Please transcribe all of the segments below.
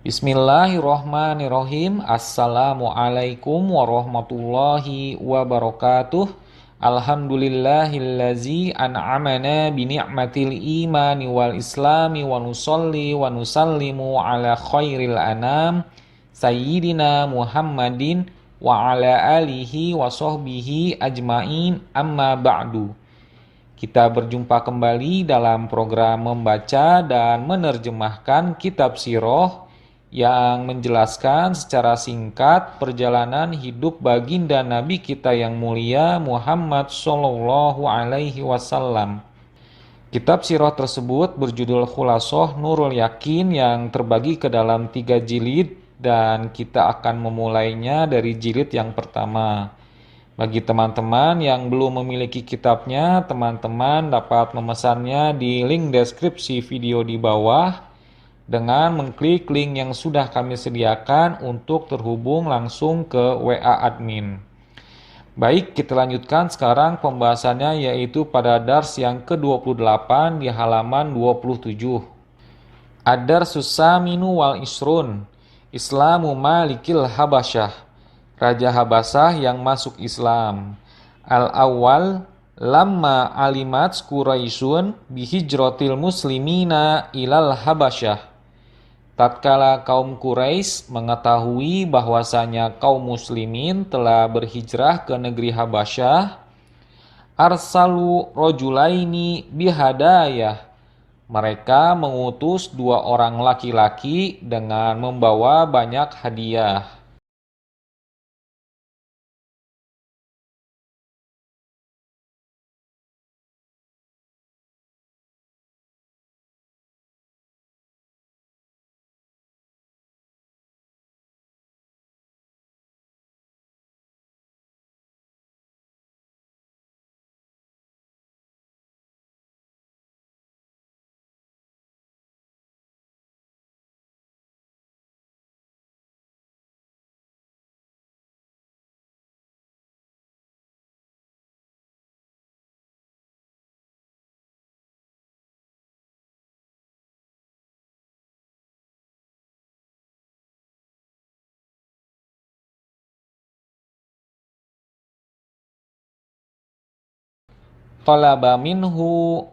Bismillahirrohmanirrohim. Assalamualaikum warahmatullahi wabarakatuh. Alhamdulillahillazi an'amana bini'matil imani wal islami wa nusalli wa nusallimu ala khairil anam Sayyidina Muhammadin wa ala alihi wa sahbihi ajmain, amma ba'du. Kita berjumpa kembali dalam program membaca dan menerjemahkan kitab Sirah yang menjelaskan secara singkat perjalanan hidup baginda Nabi kita yang mulia Muhammad Shallallahu Alaihi Wasallam. Kitab Sirah tersebut berjudul Khulasoh Nurul Yakin yang terbagi ke dalam 3 jilid dan kita akan memulainya dari jilid yang pertama. Bagi teman-teman yang belum memiliki kitabnya, teman-teman dapat memesannya di link deskripsi video di bawah dengan mengklik link yang sudah kami sediakan untuk terhubung langsung ke WA admin. Baik, kita lanjutkan sekarang pembahasannya yaitu pada dars yang ke-28 di halaman 27. Ad-darsus saminu wal isrun, Islamu Malikil Habasyah, Raja Habasah yang masuk Islam. Al-awwal, lamma alimat Quraisyun bihijrotil muslimina ilal Habasyah. Tatkala kaum Quraisy mengetahui bahwasanya kaum muslimin telah berhijrah ke negeri Habasyah, arsalu rojulaini bihadayah. Mereka mengutus 2 orang laki-laki dengan membawa banyak hadiah. Talaba minhu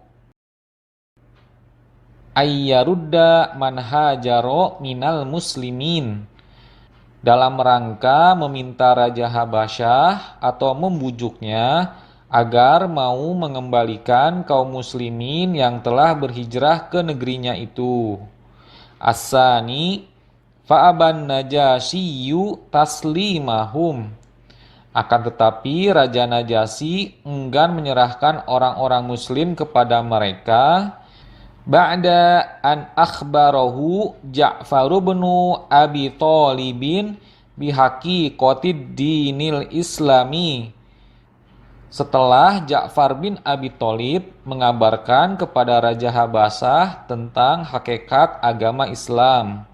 ayyarudda man hajaro minal muslimin, dalam rangka meminta Raja Habasyah atau membujuknya agar mau mengembalikan kaum muslimin yang telah berhijrah ke negerinya itu. As-sani fa'aban najasyiyu taslimahum. Akan tetapi Raja Najasyi enggan menyerahkan orang-orang muslim kepada mereka ba'da an akhbarahu Ja'far bin Abi Thalibin bihaqiqatid dinil islami. Setelah Ja'far bin Abi Thalib mengabarkan kepada Raja Habasah tentang hakikat agama Islam.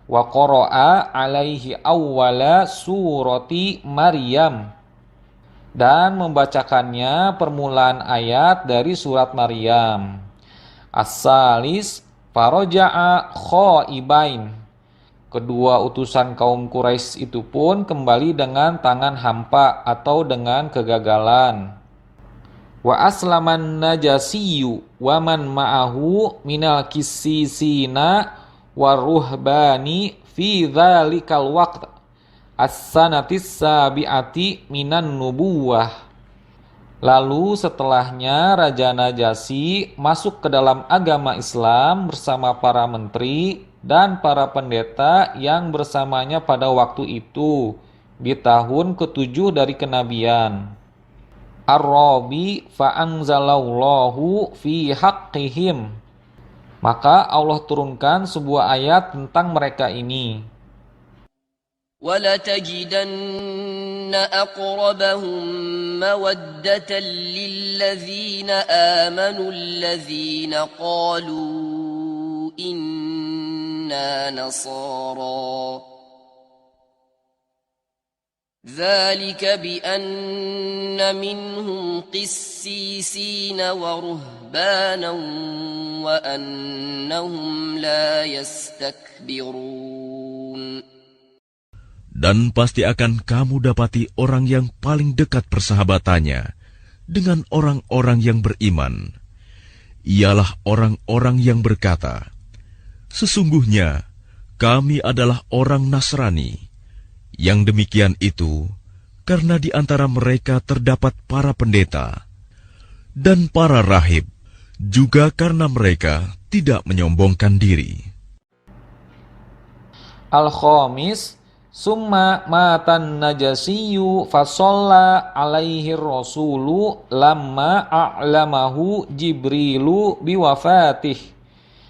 Wa qara'a alaihi awwala surati Maryam, dan membacakannya permulaan ayat dari surat Maryam. As-salis faraja'a khaibain. Kedua utusan kaum Quraisy itu pun kembali dengan tangan hampa atau dengan kegagalan. Wa aslaman najasiyyu wa man ma'ahu minal kissisina waruhbani fi dzalikal waqt as-sanatis sabi'ati minan nubuwah. Lalu setelahnya Raja Najasyi masuk ke dalam agama Islam bersama para menteri dan para pendeta yang bersamanya pada waktu itu di tahun ke-7 dari kenabian. Ar-Rabi fa'anzalallahu fi haqqihim. Maka Allah turunkan sebuah ayat tentang mereka ini. وَلَتَجِدَنَّ أَقْرَبَهُم مَّوَدَّةً لِّلَّذِينَ آمَنُوا الَّذِينَ قَالُوا إِنَّا نَصَارَىٰ ذَلِكَ بِأَنَّ مِنْهُمْ قِسِّيسِينَ وَرُهْبَانًا وَأَنَّهُمْ لَا يَسْتَكْبِرُونَ Dan pasti akan kamu dapati orang yang paling dekat persahabatannya dengan orang-orang yang beriman. Ialah orang-orang yang berkata, "Sesungguhnya kami adalah orang Nasrani." Yang demikian itu karena di antara mereka terdapat para pendeta dan para rahib, juga karena mereka tidak menyombongkan diri. Al-Khamis, summa matan najasiyu fasalla alaihi rasulu lamma a'lamahu Jibrilu biwafatih.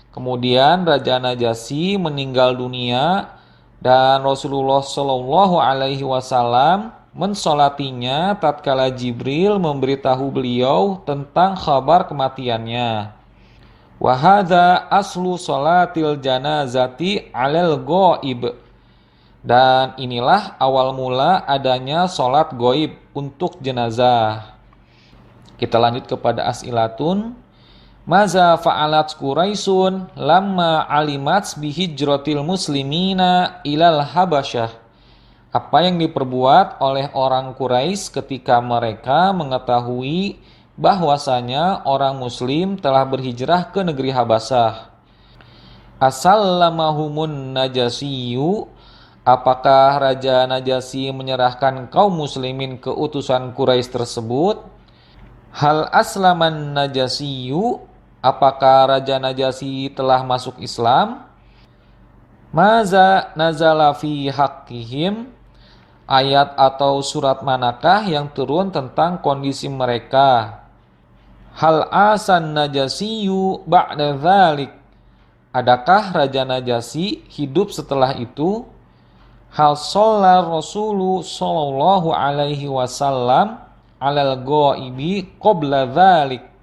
Kemudian Raja Najasyi meninggal dunia dan Rasulullah Shallallahu Alaihi Wasallam mensolatinya tatkala Jibril memberitahu beliau tentang kabar kematiannya. Wahada aslu sholatil janazati alal ghaib. Dan inilah awal mula adanya sholat goib untuk jenazah. Kita lanjut kepada as'ilatun. Maza fa'alat Quraisyun lamma alimat bihijratil muslimina ilal Habasyah. Apa yang diperbuat oleh orang Quraisy ketika mereka mengetahui bahwasanya orang muslim telah berhijrah ke negeri Habasyah. Asallamahumun Najasyiyu. Apakah Raja Najasyi menyerahkan kaum muslimin ke utusan Quraisy tersebut? Hal aslaman Najasyiyu. Apakah Raja Najasyi telah masuk Islam? Maza nazala fi haqqihim. Ayat atau surat manakah yang turun tentang kondisi mereka? Hal asan Najasyiyu ba'da dzalik. Adakah Raja Najasyi hidup setelah itu? Hal sholla Rasulu sallallahu alaihi wasallam alal ghaibi qabla dzalik.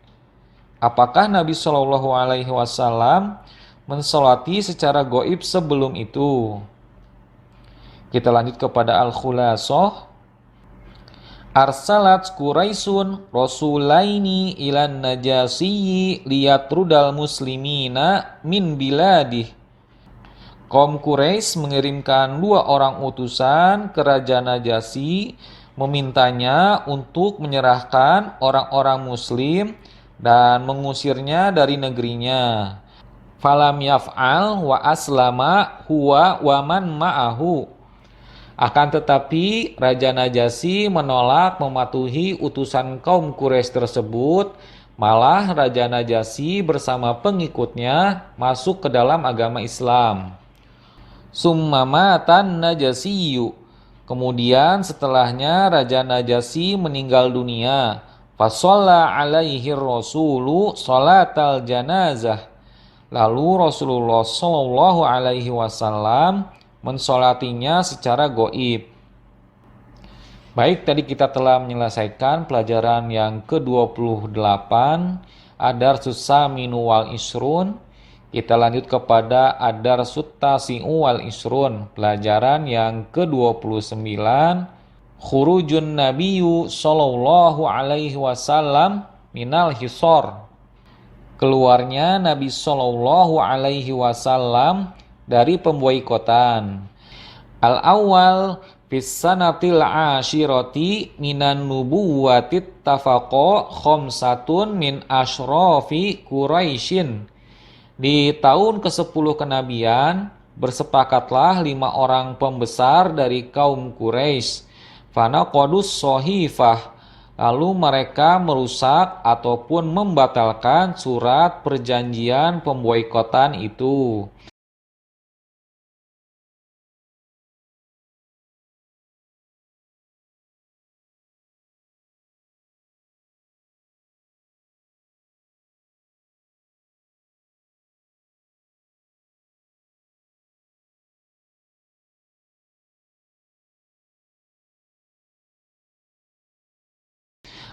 Apakah Nabi Shallallahu Alaihi Wasallam mensolati secara goib sebelum itu? Kita lanjut kepada al-khulasoh. Arsalat Quraisyun rasulaini ilan najasiyyi liyatrudal muslimina min biladih. Kaum Quraisy mengirimkan 2 orang utusan ke Raja Najasyi memintanya untuk menyerahkan orang-orang muslim dan mengusirnya dari negerinya. Falam yaf'al wa aslama huwa wa man ma'ahu. Akan tetapi Raja Najasyi menolak mematuhi utusan kaum Quraisy tersebut, malah Raja Najasyi bersama pengikutnya masuk ke dalam agama Islam. Summa matan Najasyiyu. Kemudian setelahnya Raja Najasyi meninggal dunia. Fasalla alaihi rasulu salatal janazah. Lalu Rasulullah Shallallahu Alaihi Wasallam mensolatinya secara goib. Baik, tadi kita telah menyelesaikan pelajaran yang ke-28, Ad-Darsus Saminu wal Isrun. Kita lanjut kepada Ad-Darsut Tasi'u wal Isrun, pelajaran yang ke-29, Khurujun Nabiyyu Sallallahu Alaihi Wasallam minal hisor. Keluarnya Nabi Sallallahu Alaihi Wasallam dari pemboikotan. Al-awwal fissanatil ashirati minan nubuwatit tafaqo khomsatun min ashrafi Quraisyin. Di tahun ke-10 kenabian bersepakatlah 5 orang pembesar dari kaum Quraisy. Fanaqadus sohifah, lalu mereka merusak ataupun membatalkan surat perjanjian pemboikotan itu.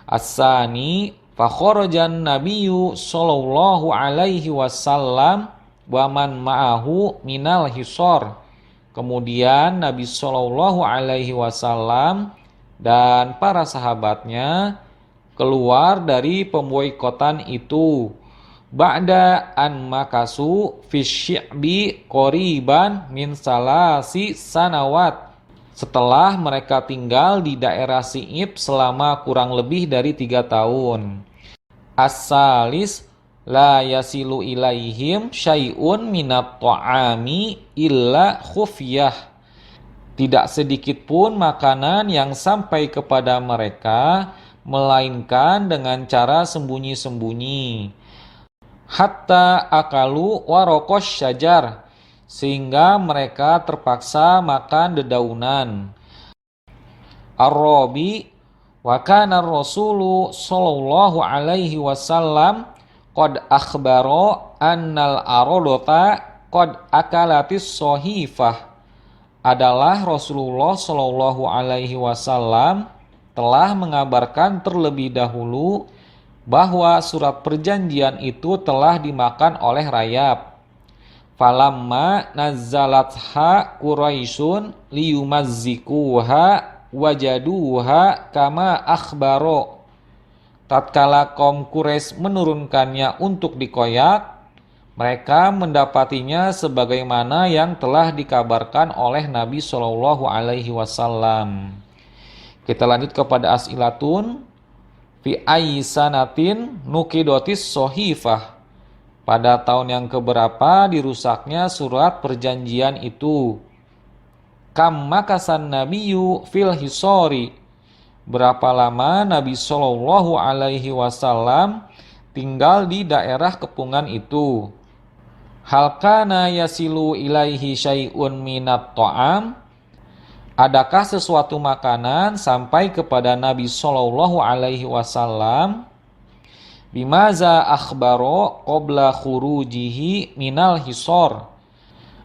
As-sani fakharajan nabiyyu sallallahu alaihi wasallam wa man ma'ahu minal hisor. Kemudian Nabi sallallahu alaihi wasallam dan para sahabatnya keluar dari pemboikotan itu. Ba'da an makasu fi syi'bi qoriban min salasi sanawat. setelah mereka tinggal di daerah Si'ib selama kurang lebih dari 3 tahun. As-salis la yasilu ilaihim syai'un minat ta'ami illa khufyah. Tidak sedikit pun makanan yang sampai kepada mereka melainkan dengan cara sembunyi-sembunyi. Hatta akalu warokos syajar, sehingga mereka terpaksa makan dedaunan. Ar-Rabi wa kana Rasulu sallallahu alaihi wasallam qad akhbaro annal arodota qad akalatis sohifah. Adalah Rasulullah sallallahu alaihi wasallam telah mengabarkan terlebih dahulu bahwa surat perjanjian itu telah dimakan oleh rayap. Falamma nazzalatha Quraisyun liyumazzikuha wajaduha kama akhbaro. Tatkala kaum Quraisy menurunkannya untuk dikoyak, mereka mendapatinya sebagaimana yang telah dikabarkan oleh Nabi Shallallahu Alaihi Wasallam. Kita lanjut kepada as'ilatun. Fi ayyi sanatin nukidotis sohifah. Pada tahun yang keberapa dirusaknya surat perjanjian itu? Kam makasan nabiyyu fil hisori. Berapa lama Nabi Shallallahu Alaihi Wasallam tinggal di daerah kepungan itu? Hal kana yasilu ilaihi syai'un minat ta'am. Adakah sesuatu makanan sampai kepada Nabi Shallallahu Alaihi Wasallam? Bimaza akhbaro qabla khurujihi minal hisor.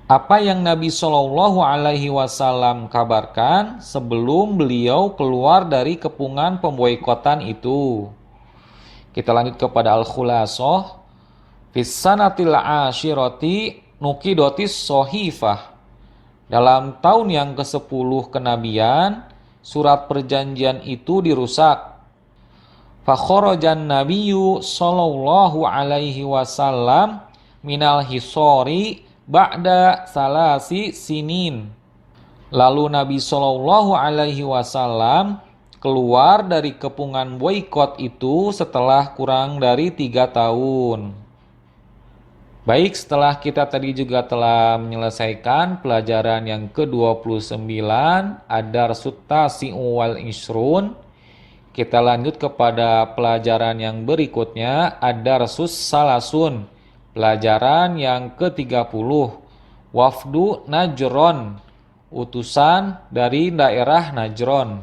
Apa yang Nabi Shallallahu Alaihi Wasallam kabarkan sebelum beliau keluar dari kepungan pemboikotan itu? Kita lanjut kepada al-khulasoh. Fissanatil ashirati nukidotis sohifah. Dalam tahun yang ke-10 kenabian, surat perjanjian itu dirusak. Fakhorojan nabiyyu sallallahu alaihi wasallam minal hisori ba'da salasi sinin. Lalu Nabi sallallahu alaihi wasallam keluar dari kepungan boikot itu setelah kurang dari 3 tahun. Baik, setelah kita tadi juga telah menyelesaikan pelajaran yang ke-29, Ad-Darsut Tasi'u wal Ishrun, kita lanjut kepada pelajaran yang berikutnya, Ad-Darsus Salasun, pelajaran yang ke-30, Wafdu Najron, utusan dari daerah Najron.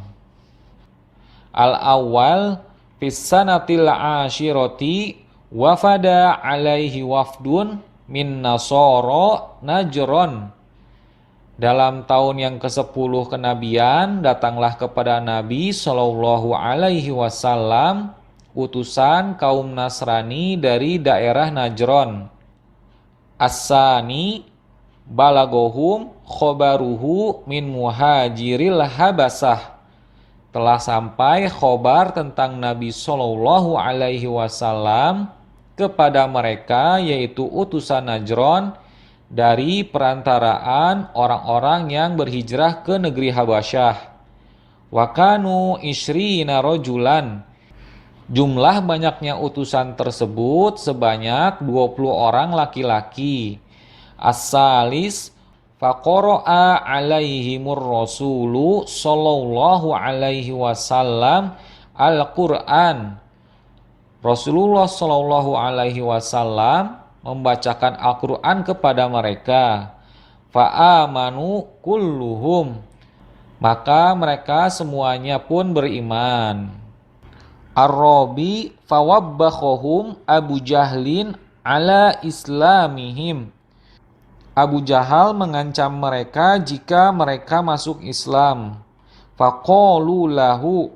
Al-awwal, Fissanatil ashiroti, wafada alaihi wafdun min nasoro Najron. Dalam tahun yang ke-10 kenabian datanglah kepada Nabi Shallallahu Alaihi Wasallam utusan kaum Nasrani dari daerah Najron. As-sani balagohum khobaruhu min muhajiril habasah. Telah sampai khobar tentang Nabi Shallallahu Alaihi Wasallam kepada mereka, yaitu utusan Najron dari perantaraan orang-orang yang berhijrah ke negeri Habasyah. Wakanu ishrina rojulan. Jumlah banyaknya utusan tersebut sebanyak 20 orang laki-laki. As-salis faqara'a alaihimur rasulu sallallahu alaihi wasallam al-Qur'an. Rasulullah Shallallahu Alaihi Wasallam membacakan Al-Quran kepada mereka. Fa'amanu kulluhum. Maka mereka semuanya pun beriman. Ar-Rabi fawabbakhahum Abu Jahlin ala islamihim. Abu Jahal mengancam mereka jika mereka masuk Islam. Faqalu lahu.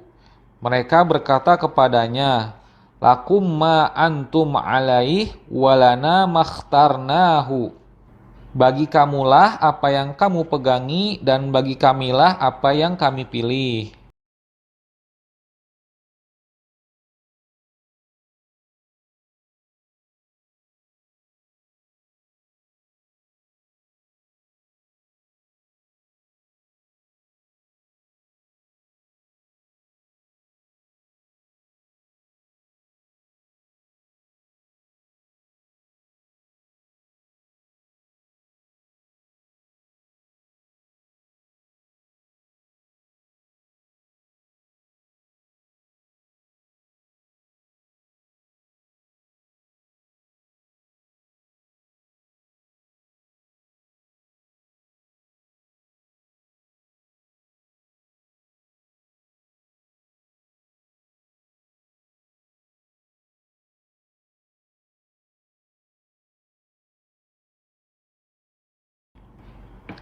Mereka berkata kepadanya, lakum ma antum alaih walana makhtarnahu. Bagi kamulah apa yang kamu pegangi dan bagi kamilah apa yang kami pilih.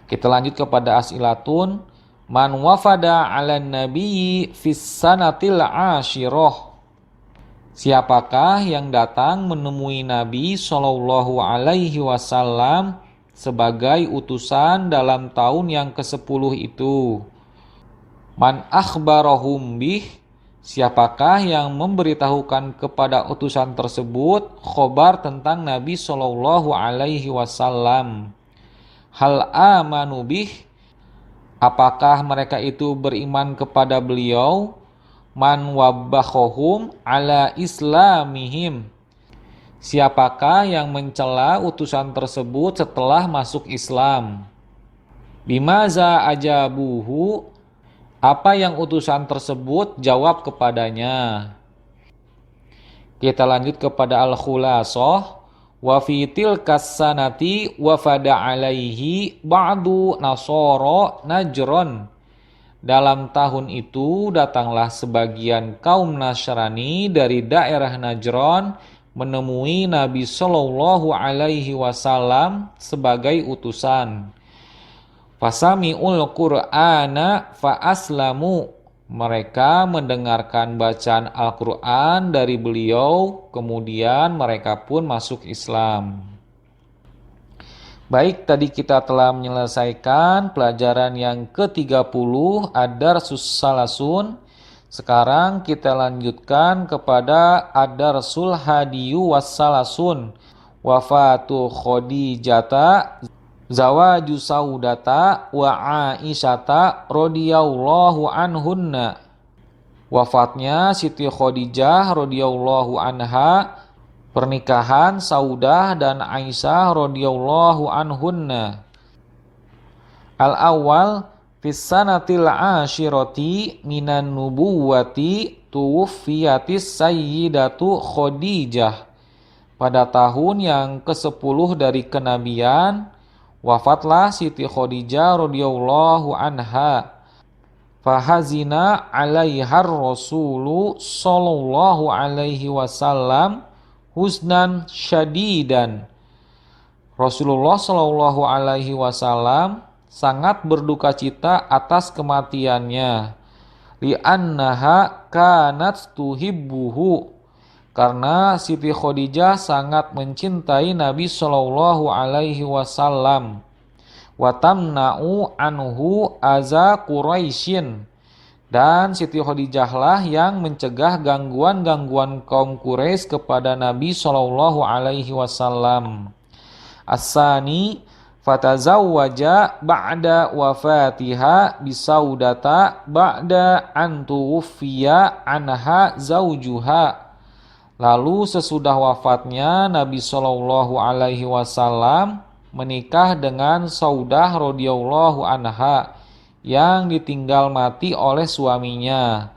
Kita lanjut kepada as'ilatun. Man wafada 'alan nabiyyi fis sanatil asyirah. Siapakah yang datang menemui Nabi Shallallahu alaihi wasallam sebagai utusan dalam tahun yang ke-10 itu? Man akhbarahum bih. Siapakah yang memberitahukan kepada utusan tersebut khobar tentang Nabi Shallallahu alaihi wasallam? Hal amanu bih. Apakah mereka itu beriman kepada beliau? Man wabbakhohum ala islamihim. Siapakah yang mencela utusan tersebut setelah masuk Islam? Bimaza ajabuhu. Apa yang utusan tersebut jawab kepadanya? Kita lanjut kepada al-khulasah. Wa fi tilkas sanati wafada alaihi ba'du nasara najron. Dalam tahun itu datanglah sebagian kaum Nasrani dari daerah Najron menemui Nabi Shallallahu alaihi wasallam sebagai utusan. Fasami'ul Qur'ana fa'aslamu. Mereka mendengarkan bacaan Al-Quran dari beliau, kemudian mereka pun masuk Islam. Baik, tadi kita telah menyelesaikan pelajaran yang ke-30, Ad-Darsus Salasun. Sekarang kita lanjutkan kepada Ad-Darsul Hadiyu Wassalasun. Wafatu Khadijata Zawaju Saudata wa Aisyata radhiyallahu anhunna. Wafatnya Siti Khadijah radhiyallahu anha, pernikahan Saudah dan Aisyah radhiyallahu anhunna. Al-awwal fis sanatil ashirati minan nubuwati tuwfiyatis sayyidatu Khadijah. Pada tahun yang ke-10 dari kenabian, wafatlah Siti Khadijah radhiyallahu anha. Fahazina 'alaihar rasulu sallallahu alaihi wasallam husnan syadidan. Rasulullah sallallahu alaihi wasallam sangat berduka cita atas kematiannya. Li'annaha kanat tuhibbuhu. Karena Siti Khadijah sangat mencintai Nabi Shallallahu alaihi wasallam. Wa tamna'u anhu aza Quraisyin. Dan Siti Khadijah lah yang mencegah gangguan-gangguan kaum Quraisy kepada Nabi Shallallahu alaihi wasallam. As-sani fatazawwaja ba'da wafatiha bisaudata ba'da an tuwfiya anha zaujuha. Lalu sesudah wafatnya Nabi Shallallahu alaihi wasallam menikah dengan Saudah radhiyallahu anha yang ditinggal mati oleh suaminya.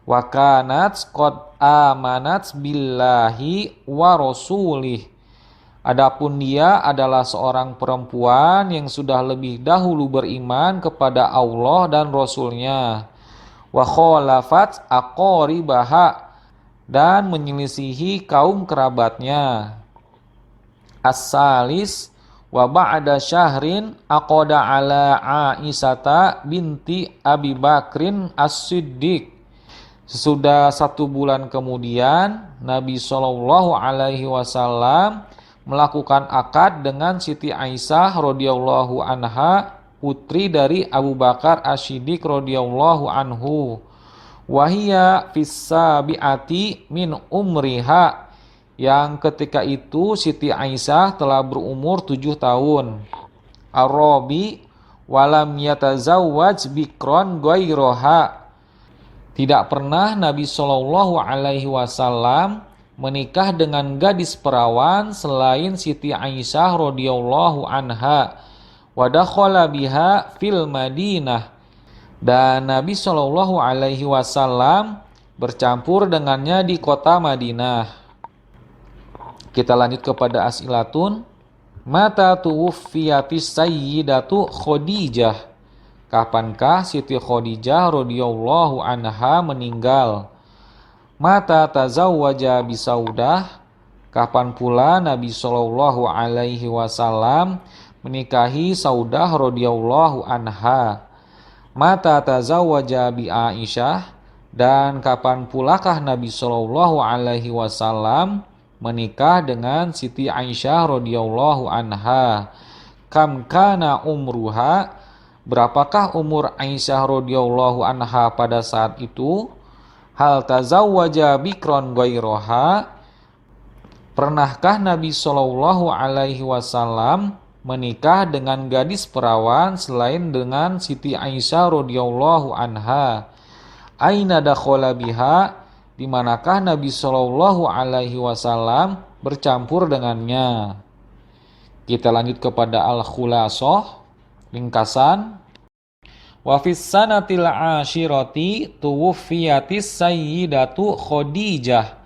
Wa kanat qad amanat billahi wa rasulih. Adapun dia adalah seorang perempuan yang sudah lebih dahulu beriman kepada Allah dan Rasulnya. Wa khalafat aqaribaha. Dan menyelisihi kaum kerabatnya. As-salis wa ba'da syahrin aqada ala Aisyata binti Abi Bakrin As-Siddiq. Sesudah 1 bulan kemudian Nabi Shallallahu alaihi wasallam melakukan akad dengan Siti Aisyah radhiyallahu anha, putri dari Abu Bakar As-Siddiq radhiyallahu anhu. Wahia fissabi'ati min umriha. Yang ketika itu Siti Aisyah telah berumur 7 tahun. Ar-Rabi walam yatazawwaj bikron ghairaha. Tidak pernah Nabi Shallallahu alaihi wasallam menikah dengan gadis perawan selain Siti Aisyah radhiyallahu anha. Wa dakhala biha fil Madinah. Dan Nabi Shallallahu alaihi wasallam bercampur dengannya di kota Madinah. Kita lanjut kepada as'ilatun. Mata tuwfiyatis sayyidatu Khadijah. Kapankah Siti Khadijah radhiyallahu anha meninggal? Mata tazawwaja bisaudah. Kapan pula Nabi Shallallahu alaihi wasallam menikahi Saudah radhiyallahu anha. Mata tazawwaja bi Aisyah, dan kapan pulakah Nabi Shallallahu alaihi wasallam menikah dengan Siti Aisyah radhiyallahu anha. Kam kana umruha, berapakah umur Aisyah radhiyallahu anha pada saat itu? Hal tazawwaja bikron ghairaha, pernahkah Nabi Shallallahu alaihi wasallam menikah dengan gadis perawan selain dengan Siti Aisyah radhiyallahu anha? Aina dakhala biha, di manakah Nabi Shallallahu alaihi wasallam bercampur dengannya? Kita lanjut kepada al-khulasah, ringkasan. Wa fis sanatil ashirati tuwfiyatis sayyidatu Khadijah.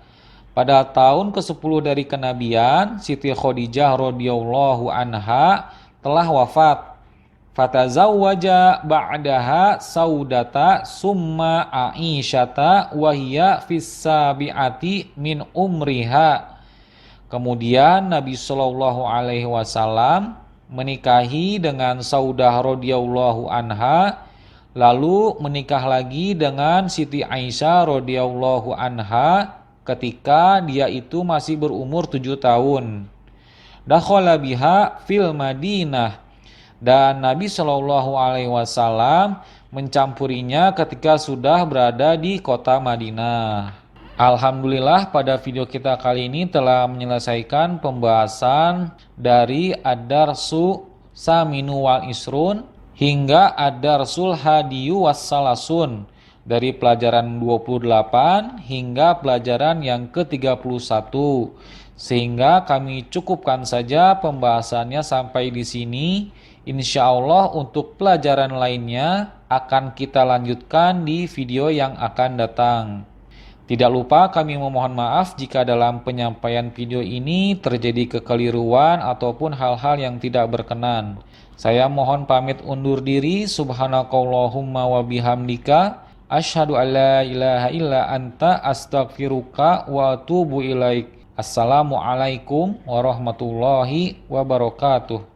Pada tahun ke-10 dari kenabian, Siti Khadijah radhiyallahu anha telah wafat. Fatazawwaja ba'daha Saudata summa Aisyata wa hiya fis sabi'ati min umriha. Kemudian Nabi Shallallahu alaihi wasallam menikahi dengan Saudah radhiyallahu anha, lalu menikah lagi dengan Siti Aisyah radhiyallahu anha ketika dia itu masih berumur 7 tahun. Dakhala biha fil Madinah, dan Nabi Shallallahu alaihi wasallam mencampurinya ketika sudah berada di kota Madinah. Alhamdulillah, pada video kita kali ini telah menyelesaikan pembahasan dari Ad-Darsu Saminu wal Isrun hingga Ad-Darsul Hadiyu Wassalasun, dari pelajaran 28 hingga pelajaran yang ke-31. Sehingga kami cukupkan saja pembahasannya sampai di sini. Insya Allah untuk pelajaran lainnya akan kita lanjutkan di video yang akan datang. Tidak lupa kami memohon maaf jika dalam penyampaian video ini terjadi kekeliruan ataupun hal-hal yang tidak berkenan. Saya mohon pamit undur diri. Subhanakallahumma wa bihamdika asyhadu an la ilaha illa anta astaghfiruka wa atubu ilaik. Assalamualaikum warahmatullahi wabarakatuh.